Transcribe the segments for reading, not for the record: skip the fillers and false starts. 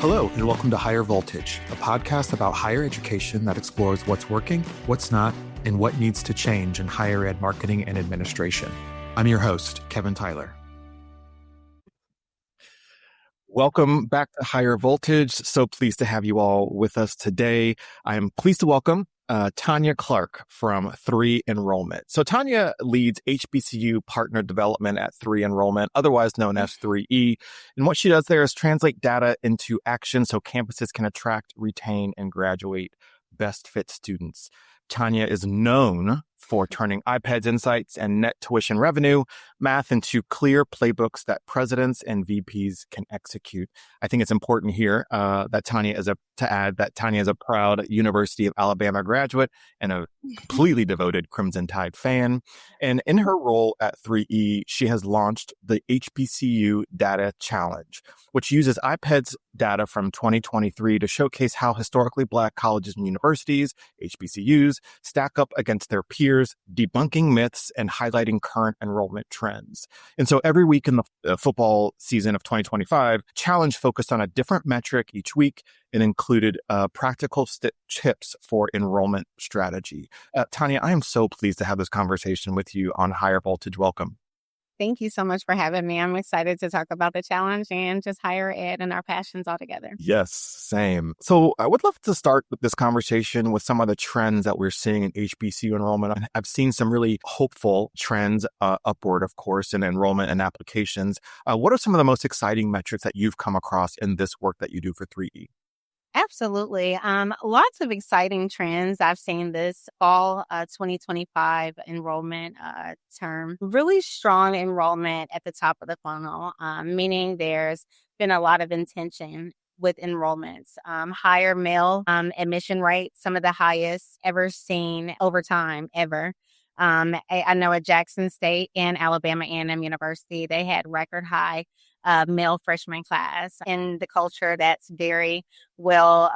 Hello, and welcome to Higher Voltage, a podcast about higher education that explores what's working, what's not, and what needs to change in higher ed marketing and administration. I'm your host, Kevin Tyler. Welcome back to Higher Voltage. So pleased to have you all with us today. I am pleased to welcome Tanya Clark from 3 Enrollment. So Tanya leads HBCU partner development at 3 Enrollment, otherwise known as 3E. And what she does there is translate data into action so campuses can attract, retain, and graduate best fit students. Tanya is known for turning iPads insights and net tuition revenue math into clear playbooks that presidents and VPs can execute. I think it's important here that Tanya is a proud University of Alabama graduate and a completely devoted Crimson Tide fan. And in her role at 3E, she has launched the HBCU Data Challenge, which uses iPads data from 2023 to showcase how historically Black colleges and universities, HBCUs, stack up against their peers, debunking myths and highlighting current enrollment trends. And so every week in the football season of 2025, Challenge focused on a different metric each week and included practical tips for enrollment strategy. Tanya, I am so pleased to have this conversation with you on Higher Voltage. Welcome. Thank you so much for having me. I'm excited to talk about the challenge and just higher ed and our passions all together. Yes, same. So I would love to start this conversation with some of the trends that we're seeing in HBCU enrollment. I've seen some really hopeful trends upward, of course, in enrollment and applications. What are some of the most exciting metrics that you've come across in this work that you do for 3E? Absolutely. Lots of exciting trends. I've seen this fall 2025 enrollment term. Really strong enrollment at the top of the funnel, meaning there's been a lot of intention with enrollments. Higher male admission rates, some of the highest ever seen over time, ever. I know at Jackson State and Alabama A&M University, they had record high male freshman class in the culture that's very well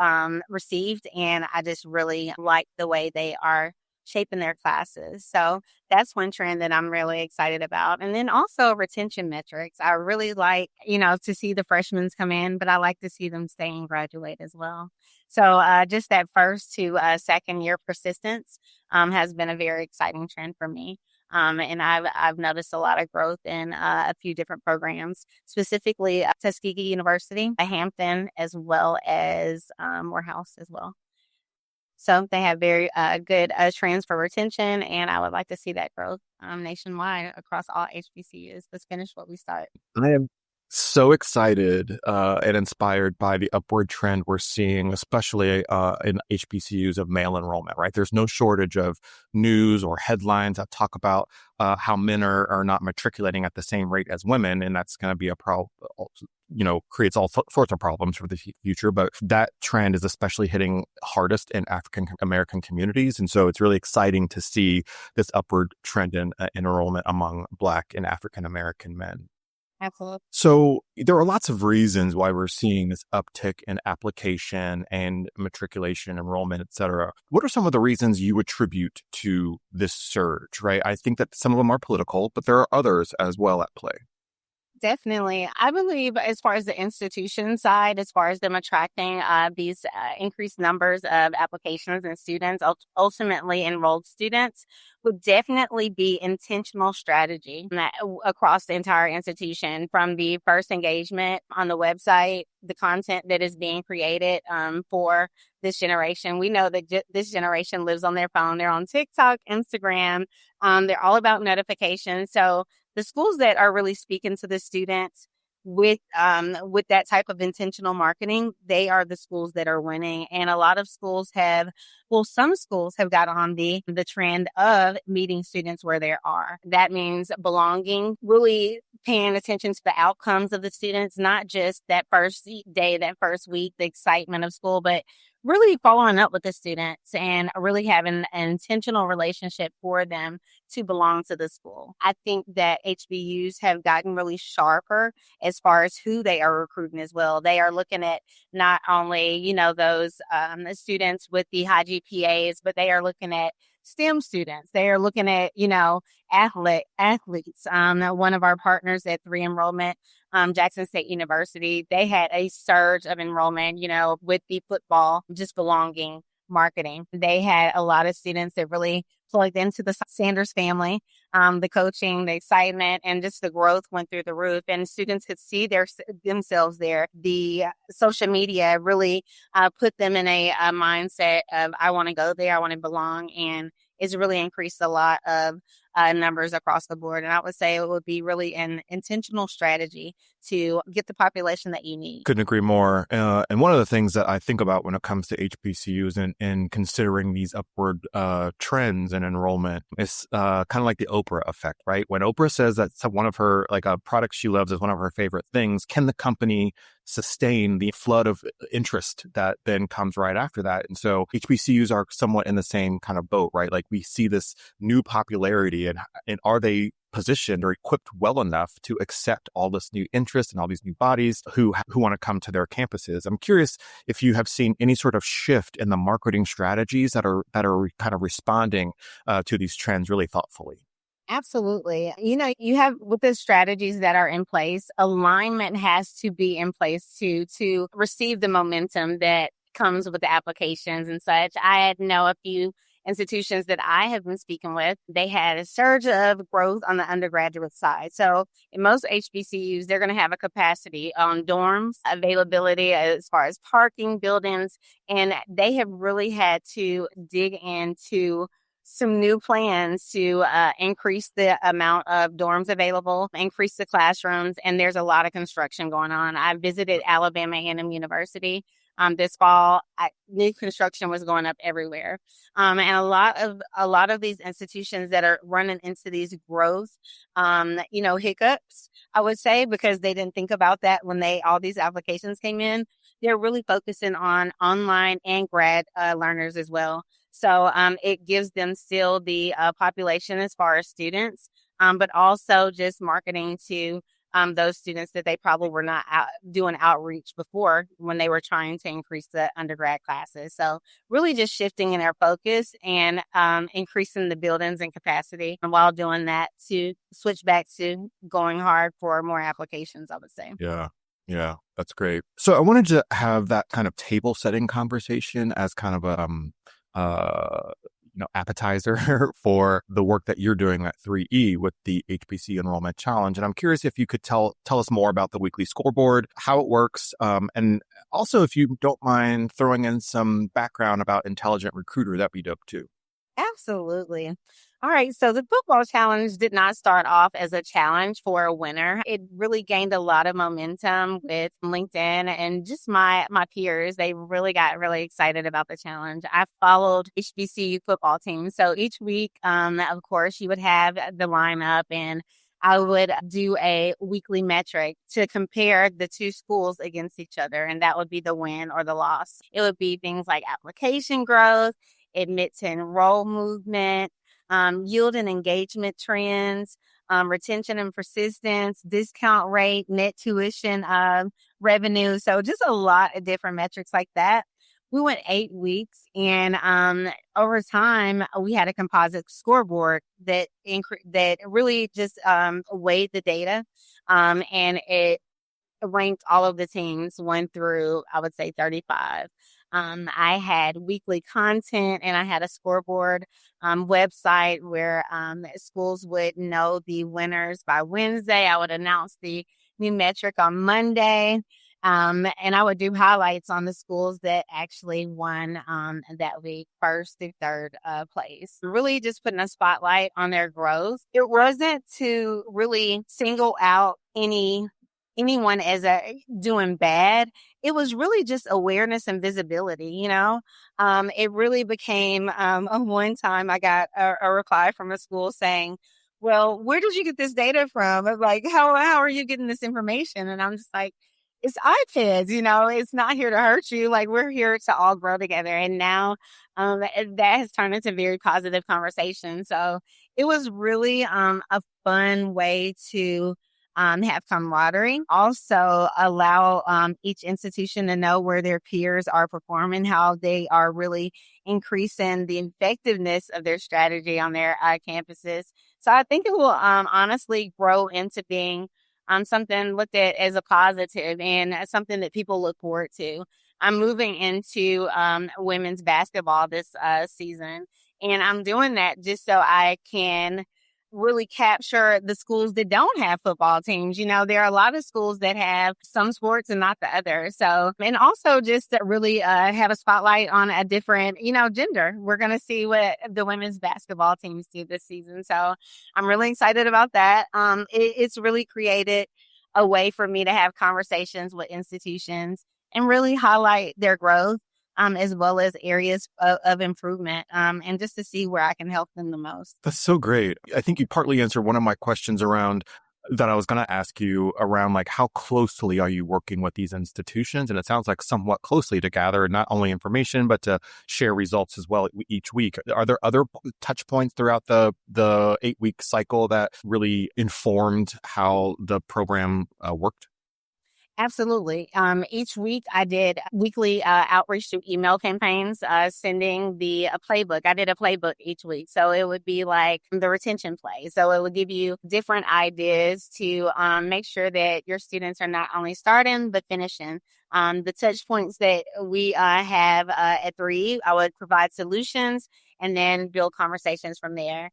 received. And I just really like the way they are shaping their classes. So that's one trend that I'm really excited about. And then also retention metrics. I really like, to see the freshmen come in, but I like to see them stay and graduate as well. So just that first to second year persistence has been a very exciting trend for me. And I've noticed a lot of growth in a few different programs, specifically Tuskegee University, Hampton, as well as Morehouse as well. So they have very good trends for retention, and I would like to see that growth nationwide across all HBCUs. Let's finish what we started. I am so excited and inspired by the upward trend we're seeing, especially in HBCUs of male enrollment, right? There's no shortage of news or headlines that talk about how men are not matriculating at the same rate as women, and that's going to be a problem. Creates all sorts of problems for the future. But that trend is especially hitting hardest in African American communities. And so it's really exciting to see this upward trend in enrollment among Black and African American men. Absolutely. So there are lots of reasons why we're seeing this uptick in application and matriculation, enrollment, et cetera. What are some of the reasons you attribute to this surge, right? I think that some of them are political, but there are others as well at play. Definitely. I believe as far as the institution side, as far as them attracting these increased numbers of applications and students, ultimately enrolled students, would definitely be intentional strategy across the entire institution, from the first engagement on the website, the content that is being created for this generation. We know that this generation lives on their phone. They're on TikTok, Instagram. They're all about notifications. So the schools that are really speaking to the students with that type of intentional marketing, they are the schools that are winning. And a lot of schools some schools have got on the trend of meeting students where they are. That means belonging, really paying attention to the outcomes of the students, not just that first day, that first week, the excitement of school, but really following up with the students and really having an intentional relationship for them to belong to the school. I think that HBUs have gotten really sharper as far as who they are recruiting as well. They are looking at not only, those students with the high GPAs, but they are looking at STEM students. They are looking at, athletes. One of our partners at 3 Enrollment, Jackson State University, they had a surge of enrollment, with the football just belonging marketing. They had a lot of students that really plugged into the Sanders family. The coaching, the excitement, and just the growth went through the roof, and students could see themselves there. The social media really put them in a mindset of, I want to go there, I want to belong, and it's really increased a lot of numbers across the board. And I would say it would be really an intentional strategy to get the population that you need. Couldn't agree more. And one of the things that I think about when it comes to HBCUs and considering these upward trends in enrollment is kind of like the Oprah effect, right? When Oprah says that one of her, like a product she loves is one of her favorite things, can the company sustain the flood of interest that then comes right after that? And so HBCUs are somewhat in the same kind of boat, right? Like we see this new popularity, and are they positioned or equipped well enough to accept all this new interest and all these new bodies who want to come to their campuses? I'm curious if you have seen any sort of shift in the marketing strategies that are kind of responding to these trends really thoughtfully. Absolutely. You have with the strategies that are in place, alignment has to be in place to receive the momentum that comes with the applications and such. I know a few institutions that I have been speaking with, they had a surge of growth on the undergraduate side. So in most HBCUs, they're going to have a capacity on dorms, availability as far as parking, buildings, and they have really had to dig into some new plans to increase the amount of dorms available, increase the classrooms, and there's a lot of construction going on. I visited Alabama A&M University this fall. New construction was going up everywhere, and a lot of these institutions that are running into these growth, hiccups, I would say, because they didn't think about that when all these applications came in. They're really focusing on online and grad learners as well. So it gives them still the population as far as students, but also just marketing to those students that they probably were not doing outreach before when they were trying to increase the undergrad classes. So really just shifting in their focus and increasing the buildings and capacity, and while doing that to switch back to going hard for more applications, I would say. Yeah, that's great. So I wanted to have that kind of table setting conversation as kind of a appetizer for the work that you're doing at 3E with the HBC Enrollment Challenge. And I'm curious if you could tell us more about the weekly scoreboard, how it works, and also if you don't mind throwing in some background about Intelligent Recruiter, that'd be dope too. Absolutely. All right. So the football challenge did not start off as a challenge for a winner. It really gained a lot of momentum with LinkedIn and just my peers. They really got really excited about the challenge. I followed HBCU football teams. So each week, of course, you would have the lineup, and I would do a weekly metric to compare the two schools against each other. And that would be the win or the loss. It would be things like application growth, admit to enroll movement, yield and engagement trends, retention and persistence, discount rate, net tuition revenue. So just a lot of different metrics like that. We went 8 weeks, and over time, we had a composite scoreboard that really just weighed the data, and it ranked all of the teams 1 through, I would say, 35. I had weekly content, and I had a scoreboard website where schools would know the winners by Wednesday. I would announce the new metric on Monday. And I would do highlights on the schools that actually won that week, 1st through 3rd place. Really just putting a spotlight on their growth. It wasn't to really single out anyone as doing bad. It was really just awareness and visibility, It really became one time I got a reply from a school saying, well, where did you get this data from? Like, how are you getting this information? And I'm just like, it's iPads, it's not here to hurt you. Like, we're here to all grow together. And now that has turned into very positive conversation. So it was really a fun way to have camaraderie. Also allow each institution to know where their peers are performing, how they are really increasing the effectiveness of their strategy on their campuses. So I think it will honestly grow into being something looked at as a positive and something that people look forward to. I'm moving into women's basketball this season, and I'm doing that just so I can really capture the schools that don't have football teams. You know, there are a lot of schools that have some sports and not the other. So, and also just to really have a spotlight on a different, gender. We're going to see what the women's basketball teams do this season. So I'm really excited about that. It's really created a way for me to have conversations with institutions and really highlight their growth. As well as areas of improvement, and just to see where I can help them the most. That's so great. I think you partly answered one of my questions around that I was going to ask you around like how closely are you working with these institutions? And it sounds like somewhat closely to gather not only information, but to share results as well each week. Are there other touch points throughout the 8-week cycle that really informed how the program worked? Absolutely. Each week I did weekly outreach through email campaigns, sending a playbook. I did a playbook each week. So it would be like the retention play. So it would give you different ideas to make sure that your students are not only starting, but finishing. The touch points that we have at 3, I would provide solutions and then build conversations from there.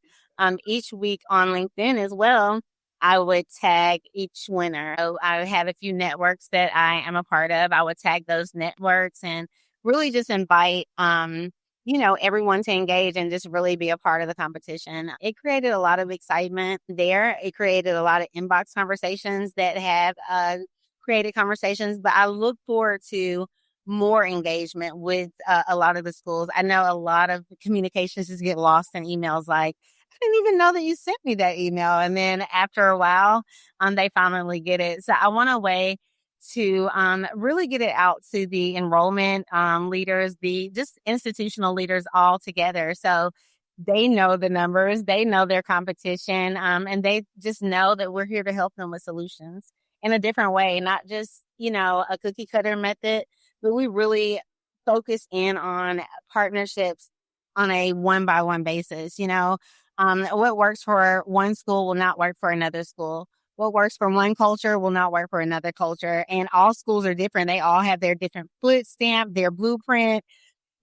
Each week on LinkedIn as well, I would tag each winner. So I have a few networks that I am a part of. I would tag those networks and really just invite, everyone to engage and just really be a part of the competition. It created a lot of excitement there. It created a lot of inbox conversations that have created conversations, but I look forward to more engagement with a lot of the schools. I know a lot of communications just get lost in emails like, I didn't even know that you sent me that email. And then after a while, they finally get it. So I want a way to really get it out to the enrollment leaders, the just institutional leaders all together. So they know the numbers, they know their competition, and they just know that we're here to help them with solutions in a different way, not just, a cookie cutter method, but we really focus in on partnerships on a one-by-one basis. What works for one school will not work for another school. What works for one culture will not work for another culture. And all schools are different. They all have their different foot stamp, their blueprint.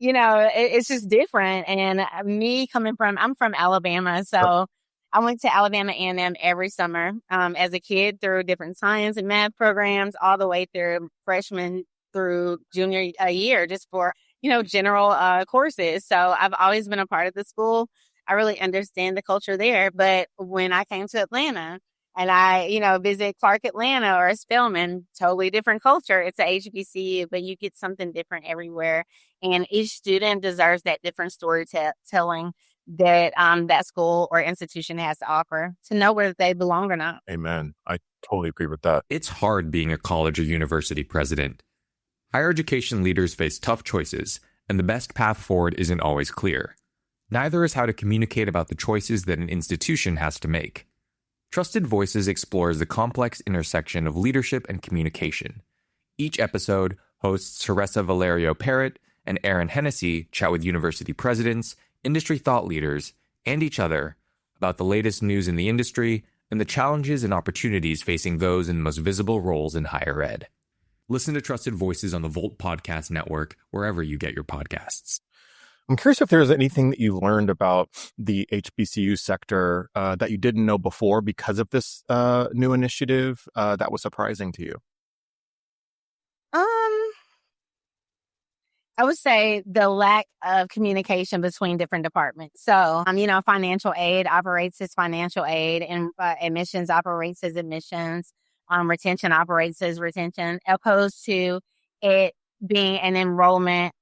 It's just different. And I'm from Alabama. So I went to Alabama A&M every summer as a kid through different science and math programs, all the way through freshman through junior year, just for, general courses. So I've always been a part of the school. I really understand the culture there. But when I came to Atlanta and I, visit Clark Atlanta or Spelman, totally different culture. It's a HBCU, but you get something different everywhere. And each student deserves that different storytelling that that school or institution has to offer to know whether they belong or not. Amen. I totally agree with that. It's hard being a college or university president. Higher education leaders face tough choices, and the best path forward isn't always clear. Neither is how to communicate about the choices that an institution has to make. Trusted Voices explores the complex intersection of leadership and communication. Each episode, hosts Teresa Valerio Parrott and Aaron Hennessy chat with university presidents, industry thought leaders, and each other about the latest news in the industry and the challenges and opportunities facing those in the most visible roles in higher ed. Listen to Trusted Voices on the Volt Podcast Network, wherever you get your podcasts. I'm curious if there's anything that you learned about the HBCU sector that you didn't know before because of this new initiative that was surprising to you. I would say the lack of communication between different departments. So, financial aid operates as financial aid, and admissions operates as admissions. Retention operates as retention, opposed to it being an enrollment,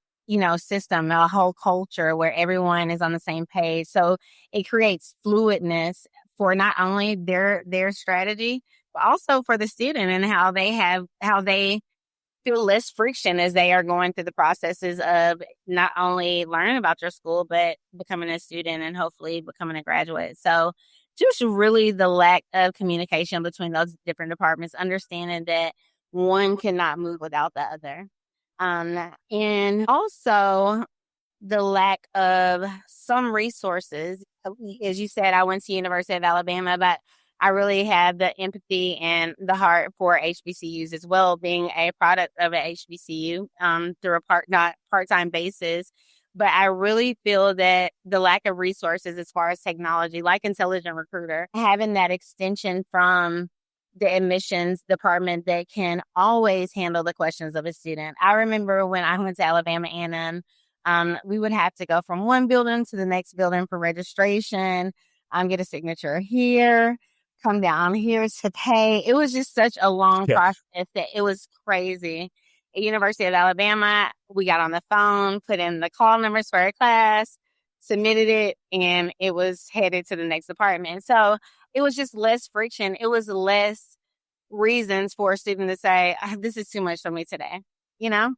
system, a whole culture where everyone is on the same page. So it creates fluidness for not only their strategy, but also for the student and how they feel less friction as they are going through the processes of not only learning about your school, but becoming a student and hopefully becoming a graduate. So just really the lack of communication between those different departments, understanding that one cannot move without the other. And also the lack of some resources. As you said, I went to University of Alabama, but I really have the empathy and the heart for HBCUs as well, being a product of an HBCU through a not part-time basis. But I really feel that the lack of resources as far as technology, like Intelligent Recruiter, having that extension from the admissions department that can always handle the questions of a student. I remember when I went to Alabama A&M, we would have to go from one building to the next building for registration, get a signature here, come down here to pay. It was just such a long process that it was crazy. At University of Alabama, we got on the phone, put in the call numbers for our class, submitted it, and it was headed to the next department. So it was just less friction. It was less reasons for a student to say, this is too much for me today, you know?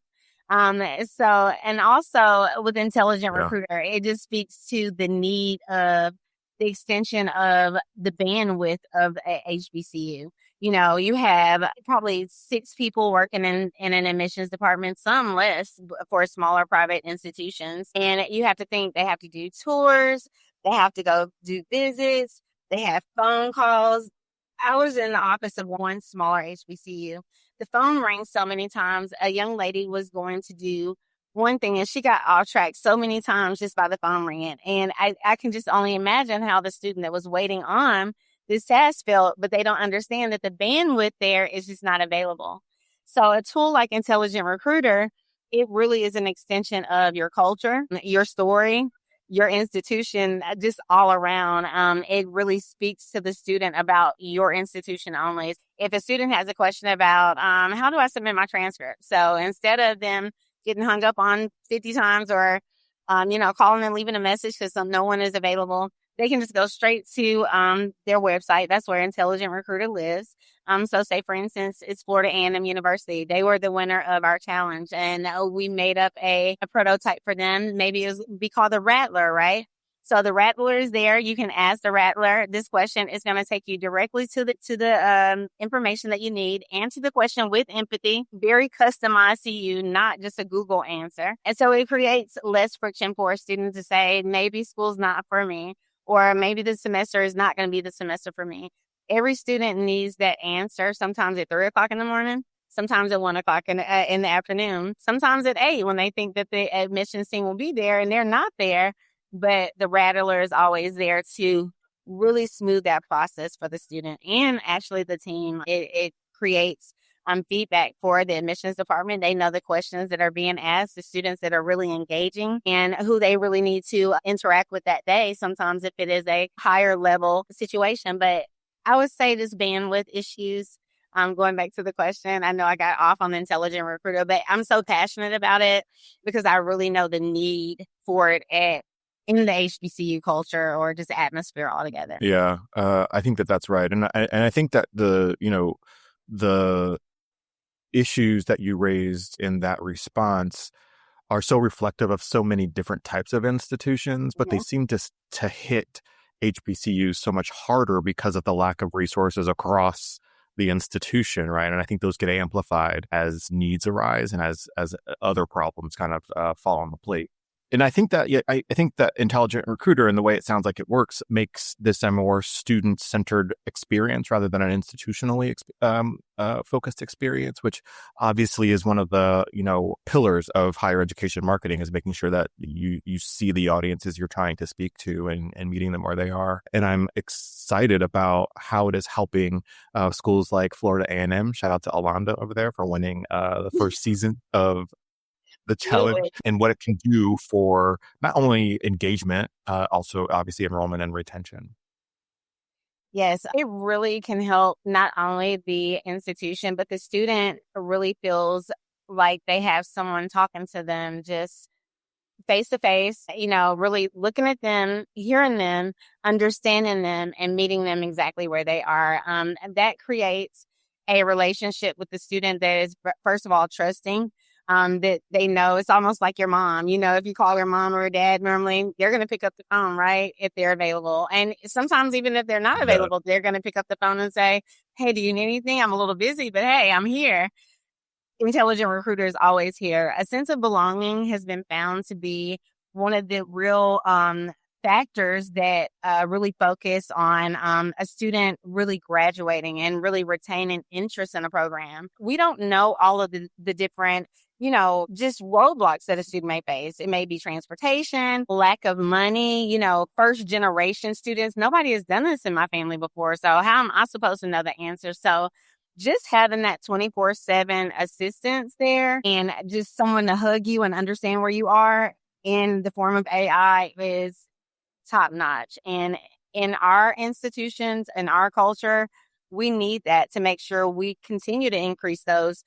And also with Intelligent Recruiter, it just speaks to the need of the extension of the bandwidth of a HBCU. You know, you have probably 6 people working in an admissions department, some less for smaller private institutions. And you have to think they have to do tours, they have to go do visits, they have phone calls. I was in the office of one smaller HBCU. The phone rang so many times. A young lady was going to do one thing and she got off track so many times just by the phone ringing. And I can just only imagine how the student that was waiting on this task felt, but they don't understand that the bandwidth there is just not available. So a tool like Intelligent Recruiter, it really is an extension of your culture, your story, your institution, just all around. It really speaks to the student about your institution only. If a student has a question about how do I submit my transcript? So instead of them getting hung up on 50 times or, calling and leaving a message because no one is available, they can just go straight to their website. That's where Intelligent Recruiter lives. So say, for instance, it's Florida A&M University. They were the winner of our challenge, and we made up a prototype for them. Maybe it would be called the Rattler, right? So the Rattler is there. You can ask the Rattler this question. It's going to take you directly to the information that you need, answer the question with empathy, very customized to you, not just a Google answer. And so it creates less friction for a student to say, maybe school's not for me, or maybe the semester is not going to be the semester for me. Every student needs that answer, sometimes at 3 o'clock in the morning, sometimes at 1 o'clock in the afternoon, sometimes at 8 when they think that the admissions team will be there and they're not there. But the Rattler is always there to really smooth that process for the student and actually the team. It creates feedback for the admissions department. They know the questions that are being asked, the students that are really engaging and who they really need to interact with that day. Sometimes if it is a higher level situation, but I would say this bandwidth issues, going back to the question, I know I got off on the Intelligent Recruiter, but I'm so passionate about it because I really know the need for it in the HBCU culture or just atmosphere altogether. Yeah, I think that's right. And I think that the issues that you raised in that response are so reflective of so many different types of institutions, but they seem to hit HBCUs so much harder because of the lack of resources across the institution, right? And I think those get amplified as needs arise and as other problems kind of fall on the plate. And I think that I think that Intelligent Recruiter and the way it sounds like it works makes this a more student-centered experience rather than an institutionally focused experience, which obviously is one of the pillars of higher education marketing, is making sure that you see the audiences you're trying to speak to and meeting them where they are. And I'm excited about how it is helping schools like Florida A&M. Shout out to Alonda over there for winning the first season of the challenge and what it can do for not only engagement, also obviously enrollment and retention. Yes, it really can help not only the institution, but the student really feels like they have someone talking to them just face to face, really looking at them, hearing them, understanding them, and meeting them exactly where they are. And that creates a relationship with the student that is, first of all, trusting. that they know. It's almost like your mom. If you call your mom or dad, normally they're going to pick up the phone, right? If they're available. And sometimes even if they're not available, they're going to pick up the phone and say, hey, do you need anything? I'm a little busy, but hey, I'm here. Intelligent recruiter is always here. A sense of belonging has been found to be one of the real factors that really focus on a student really graduating and really retaining interest in a program. We don't know all of the different, just roadblocks that a student may face. It may be transportation, lack of money, first generation students. Nobody has done this in my family before. So how am I supposed to know the answer? So just having that 24/7 assistance there and just someone to hug you and understand where you are in the form of AI is top notch. And in our institutions and our culture, we need that to make sure we continue to increase those,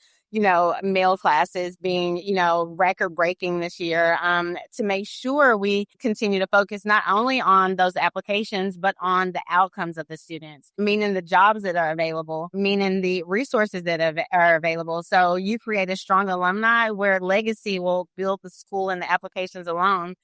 male classes being, record breaking this year, to make sure we continue to focus not only on those applications, but on the outcomes of the students, meaning the jobs that are available, meaning the resources that are available. So you create a strong alumni where legacy will build the school and the applications alone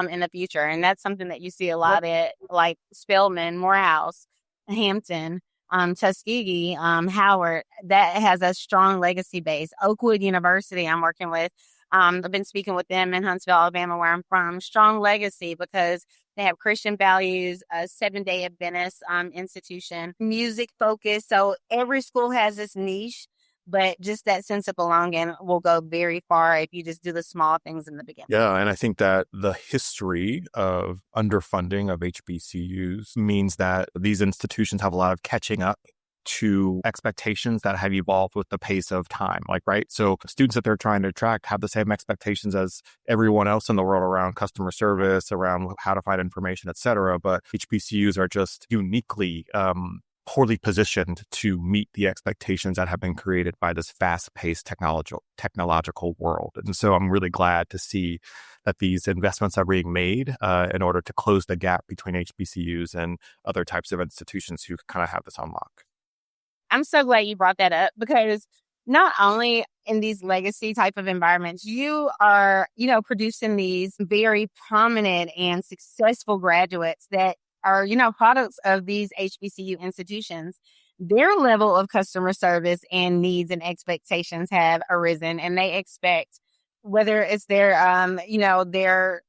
in the future. And that's something that you see a lot at like Spelman, Morehouse, Hampton, Tuskegee, Howard, that has a strong legacy base. Oakwood University, I'm working with. I've been speaking with them in Huntsville, Alabama, where I'm from. Strong legacy because they have Christian values, a 7-day Adventist institution, music focus. So every school has this niche, but just that sense of belonging will go very far if you just do the small things in the beginning. Yeah, and I think that the history of underfunding of HBCUs means that these institutions have a lot of catching up to expectations that have evolved with the pace of time. Right? So students that they're trying to attract have the same expectations as everyone else in the world around customer service, around how to find information, et cetera. But HBCUs are just uniquely poorly positioned to meet the expectations that have been created by this fast-paced technological world. And so I'm really glad to see that these investments are being made in order to close the gap between HBCUs and other types of institutions who kind of have this on lock. I'm so glad you brought that up because not only in these legacy type of environments, you are, producing these very prominent and successful graduates that are, products of these HBCU institutions. Their level of customer service and needs and expectations have arisen, and they expect, whether it's their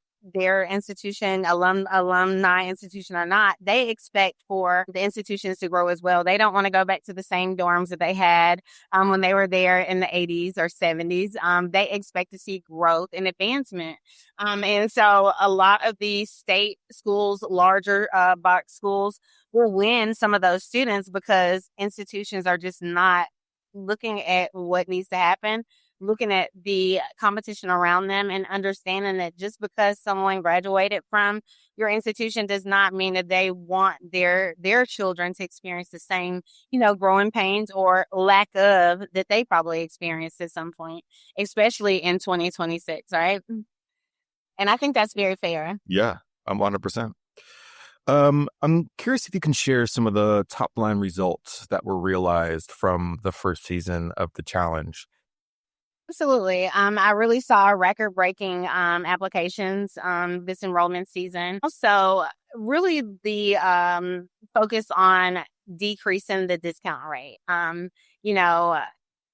institution, alumni institution or not, they expect for the institutions to grow as well. They don't want to go back to the same dorms that they had when they were there in the 80s or 70s. They expect to see growth and advancement. And so a lot of these state schools, larger box schools, will win some of those students because institutions are just not looking at what needs to happen, looking at the competition around them and understanding that just because someone graduated from your institution does not mean that they want their children to experience the same, growing pains or lack of that they probably experienced at some point, especially in 2026, right? And I think that's very fair. Yeah, I'm 100%. I'm curious if you can share some of the top line results that were realized from the first season of the challenge. Absolutely. I really saw record-breaking applications this enrollment season. Also, really the focus on decreasing the discount rate.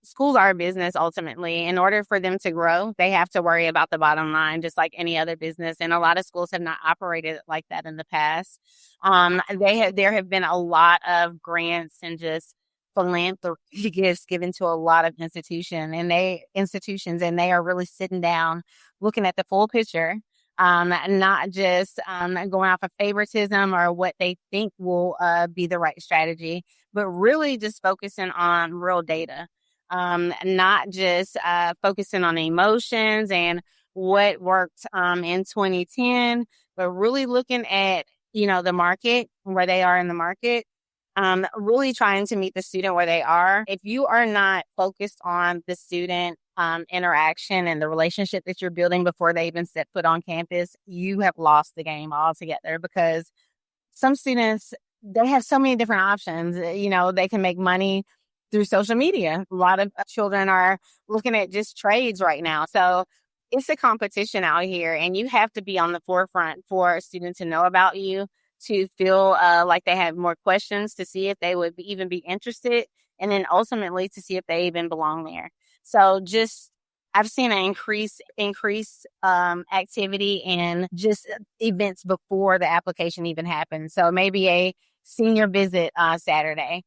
Schools are a business ultimately. In order for them to grow, they have to worry about the bottom line, just like any other business. And a lot of schools have not operated like that in the past. There have been a lot of grants and just philanthropy gifts given to a lot of institutions, and they are really sitting down, looking at the full picture, not just going off of favoritism or what they think will be the right strategy, but really just focusing on real data. Not just focusing on emotions and what worked in 2010, but really looking at, the market, where they are in the market, really trying to meet the student where they are. If you are not focused on the student interaction and the relationship that you're building before they even set foot on campus, you have lost the game altogether, because some students, they have so many different options. They can make money through social media. A lot of children are looking at just trades right now. So it's a competition out here, and you have to be on the forefront for a student to know about you, to feel like they have more questions, to see if they would even be interested, and then ultimately to see if they even belong there. So I've seen an increase activity and just events before the application even happens. So maybe a senior visit Saturday,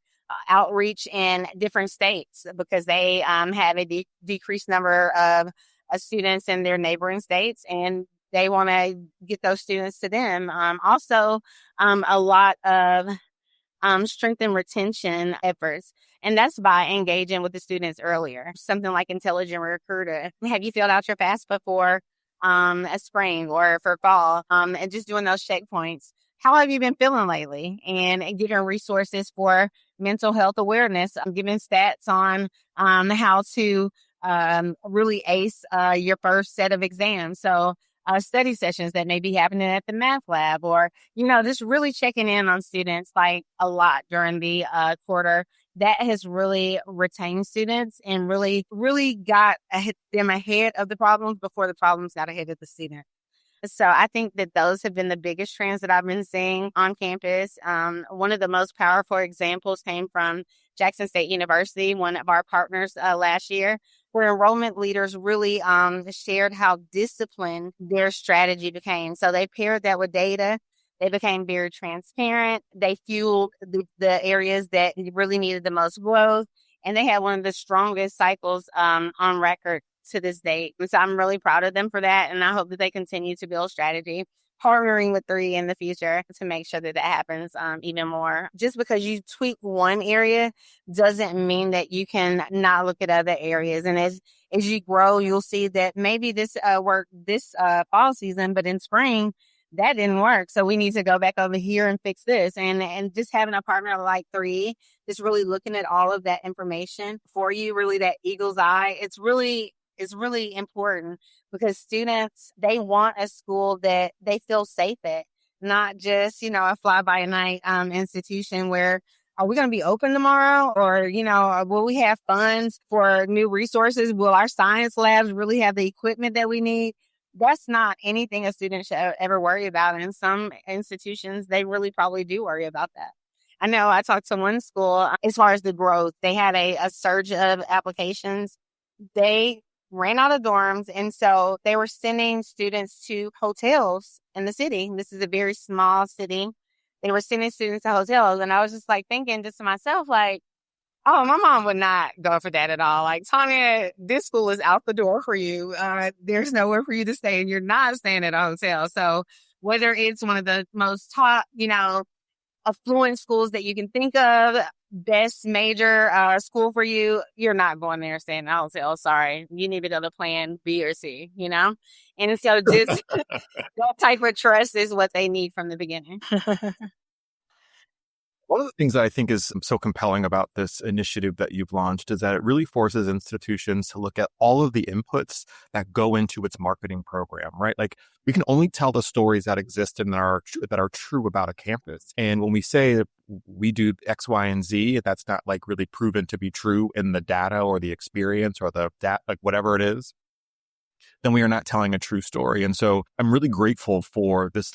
outreach in different states because they have a decreased number of students in their neighboring states, and they want to get those students to them. Also, a lot of strength and retention efforts. And that's by engaging with the students earlier. Something like Intelligent Recruiter. Have you filled out your FAFSA for a spring or for fall? And just doing those checkpoints. How have you been feeling lately? And giving resources for mental health awareness. Giving stats on how to really ace your first set of exams. So study sessions that may be happening at the math lab, or, just really checking in on students like a lot during the quarter. That has really retained students and really, really got them ahead of the problems before the problems got ahead of the student. So I think that those have been the biggest trends that I've been seeing on campus. One of the most powerful examples came from Jackson State University, one of our partners last year, where enrollment leaders really shared how disciplined their strategy became. So they paired that with data. They became very transparent. They fueled the areas that really needed the most growth. And they had one of the strongest cycles on record to this date. And so I'm really proud of them for that. And I hope that they continue to build strategy, partnering with 3 in the future to make sure that that happens even more. Just because you tweak one area doesn't mean that you can not look at other areas. And as you grow, you'll see that maybe this worked this fall season, but in spring, that didn't work. So we need to go back over here and fix this. And just having a partner like 3, just really looking at all of that information for you, really that eagle's eye. It's really important because students, they want a school that they feel safe at, not just, a fly-by-night institution where, are we going to be open tomorrow? Or, will we have funds for new resources? Will our science labs really have the equipment that we need? That's not anything a student should ever worry about. And in some institutions, they really probably do worry about that. I know I talked to one school as far as the growth. They had a surge of applications. They ran out of dorms. And so they were sending students to hotels in the city. This is a very small city. They were sending students to hotels. And I was just thinking just to myself, oh, my mom would not go for that at all. Like, Tanya, this school is out the door for you. There's nowhere for you to stay, and you're not staying at a hotel. So whether it's one of the most top, affluent schools that you can think of, best major school for you, you're not going there staying in a hotel. Sorry. You need to go to plan B or C, And so just that type of trust is what they need from the beginning. One of the things that I think is so compelling about this initiative that you've launched is that it really forces institutions to look at all of the inputs that go into its marketing program, right? Like, we can only tell the stories that exist and that are true about a campus. And when we say we do X, Y, and Z, that's not really proven to be true in the data or the experience or whatever it is, then we are not telling a true story. And so I'm really grateful for this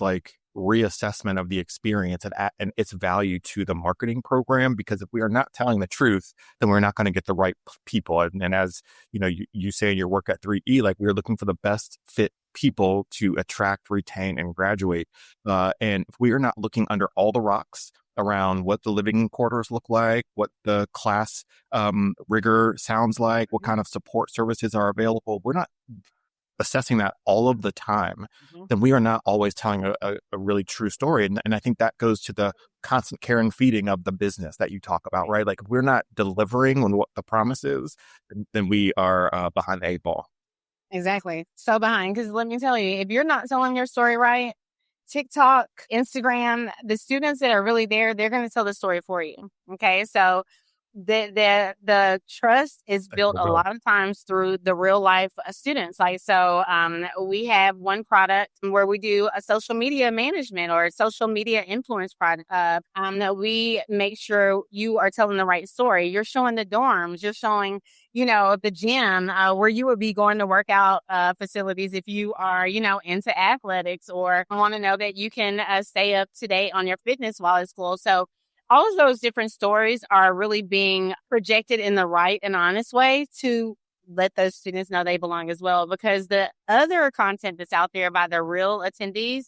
reassessment of the experience and its value to the marketing program, because if we are not telling the truth, then we're not going to get the right people. And as you say in your work at 3E, we're looking for the best fit people to attract, retain, and graduate. And if we are not looking under all the rocks around what the living quarters look like, what the class rigor sounds like, what kind of support services are available, we're not assessing that all of the time, then we are not always telling a really true story. And I think that goes to the constant care and feeding of the business that you talk about, right? If we're not delivering on what the promise is, then we are behind the 8 ball. Exactly. So behind, because let me tell you, if you're not telling your story right, TikTok, Instagram, the students that are really there, they're going to tell the story for you. Okay. So the trust is built a lot of times through the real life students. Like, so we have one product where we do a social media management or social media influence product. That we make sure you are telling the right story. You're showing the dorms. You're showing, the gym where you would be going to workout facilities if you are, into athletics or want to know that you can stay up to date on your fitness while at school. So all of those different stories are really being projected in the right and honest way to let those students know they belong as well. Because the other content that's out there by the real attendees,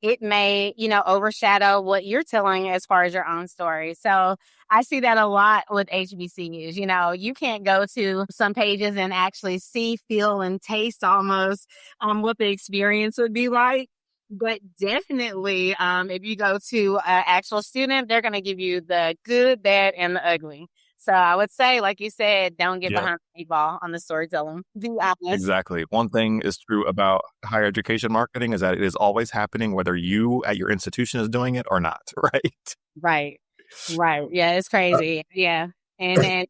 it may, overshadow what you're telling as far as your own story. So I see that a lot with HBCUs. You can't go to some pages and actually see, feel, and taste almost what the experience would be like. But definitely, if you go to an actual student, they're going to give you the good, bad, and the ugly. So I would say, like you said, don't get behind the eight ball on the storytelling. Be honest. Exactly. One thing is true about higher education marketing is that it is always happening, whether you at your institution is doing it or not, right? Right. Yeah, it's crazy. Yeah. And then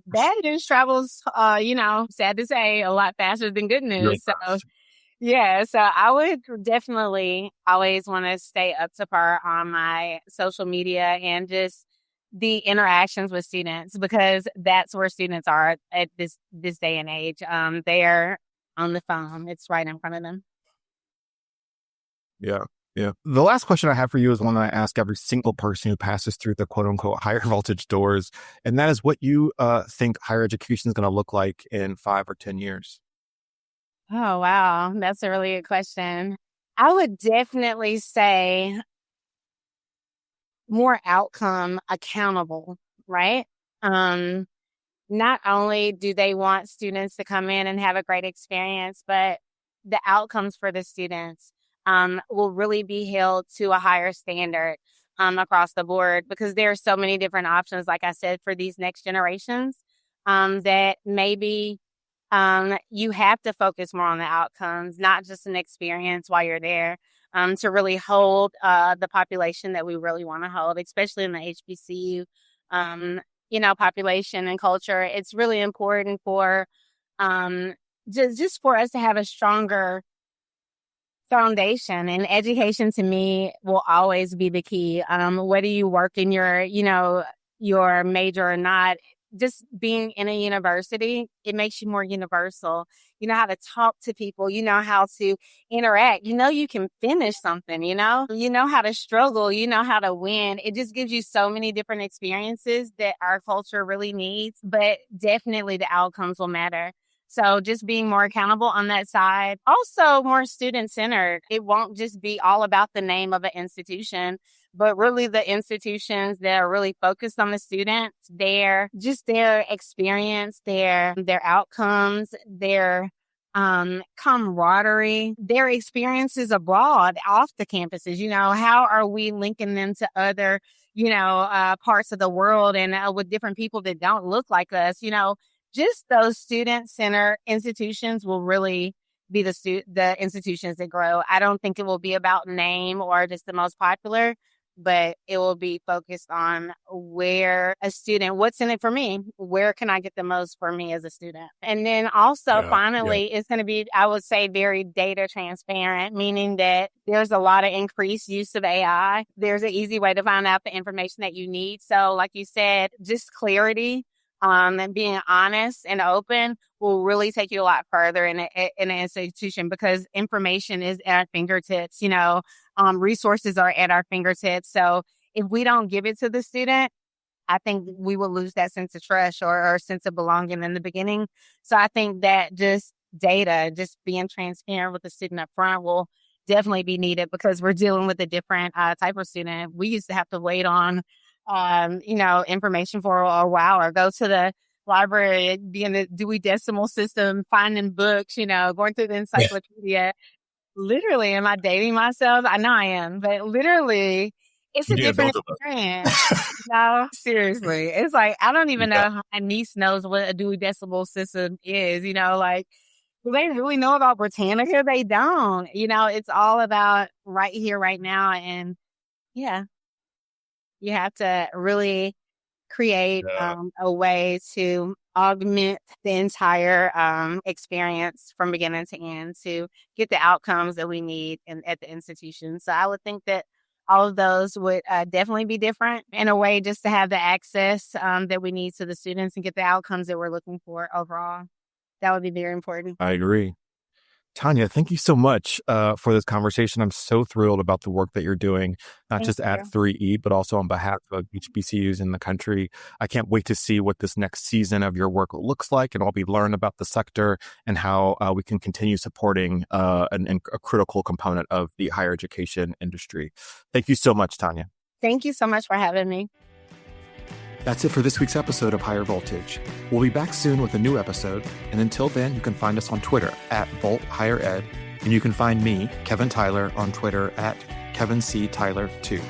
bad news travels, sad to say, a lot faster than good news. So yeah, so I would definitely always want to stay up to par on my social media and just the interactions with students, because that's where students are at this day and age. They're on the phone. It's right in front of them. Yeah. The last question I have for you is one that I ask every single person who passes through the quote unquote higher voltage doors. And that is what you think higher education is going to look like in 5 or 10 years. Oh, wow. That's a really good question. I would definitely say more outcome accountable, right? Not only do they want students to come in and have a great experience, but the outcomes for the students will really be held to a higher standard across the board, because there are so many different options, like I said, for these next generations that maybe you have to focus more on the outcomes, not just an experience while you're there, to really hold the population that we really want to hold, especially in the HBCU, population and culture. It's really important for just for us to have a stronger foundation, and education to me will always be the key. Whether you work in your major or not, just being in a university, it makes you more universal. You know how to talk to people, you know how to interact, you can finish something, you know how to struggle, you know how to win. It just gives you so many different experiences that our culture really needs, but definitely the outcomes will matter. So just being more accountable on that side. Also more student-centered. It won't just be all about the name of an institution, but really the institutions that are really focused on the students, their experience, their outcomes, their camaraderie, their experiences abroad, off the campuses. How are we linking them to other, parts of the world and with different people that don't look like us, just those student-centered institutions will really be the institutions that grow. I don't think it will be about name or just the most popular, but it will be focused on where a student, what's in it for me? Where can I get the most for me as a student? And then also finally, it's going to be, I would say, very data transparent, meaning that there's a lot of increased use of AI. There's an easy way to find out the information that you need. So like you said, just clarity. And being honest and open will really take you a lot further in an institution, because information is at our fingertips. Resources are at our fingertips. So if we don't give it to the student, I think we will lose that sense of trust or sense of belonging in the beginning. So I think that just data, just being transparent with the student up front will definitely be needed, because we're dealing with a different type of student. We used to have to wait on information for a while, or go to the library, be in the Dewey Decimal System, finding books, going through the encyclopedia. Literally, am I dating myself? I know I am, but literally, it's a different experience. Seriously. It's like, I don't even know how my niece knows what a Dewey Decimal System is, do they really know about Britannica? They don't. It's all about right here, right now. And yeah. You have to really create a way to augment the entire experience from beginning to end to get the outcomes that we need at the institution. So I would think that all of those would definitely be different in a way, just to have the access that we need to the students and get the outcomes that we're looking for overall. That would be very important. I agree. Tanya, thank you so much for this conversation. I'm so thrilled about the work that you're doing, not just at 3E, but also on behalf of HBCUs in the country. I can't wait to see what this next season of your work looks like and what we learn about the sector and how we can continue supporting a critical component of the higher education industry. Thank you so much, Tanya. Thank you so much for having me. That's it for this week's episode of Higher Voltage. We'll be back soon with a new episode, and until then, you can find us on Twitter at Volt Higher Ed, and you can find me, Kevin Tyler, on Twitter at Kevin C. Tyler 2.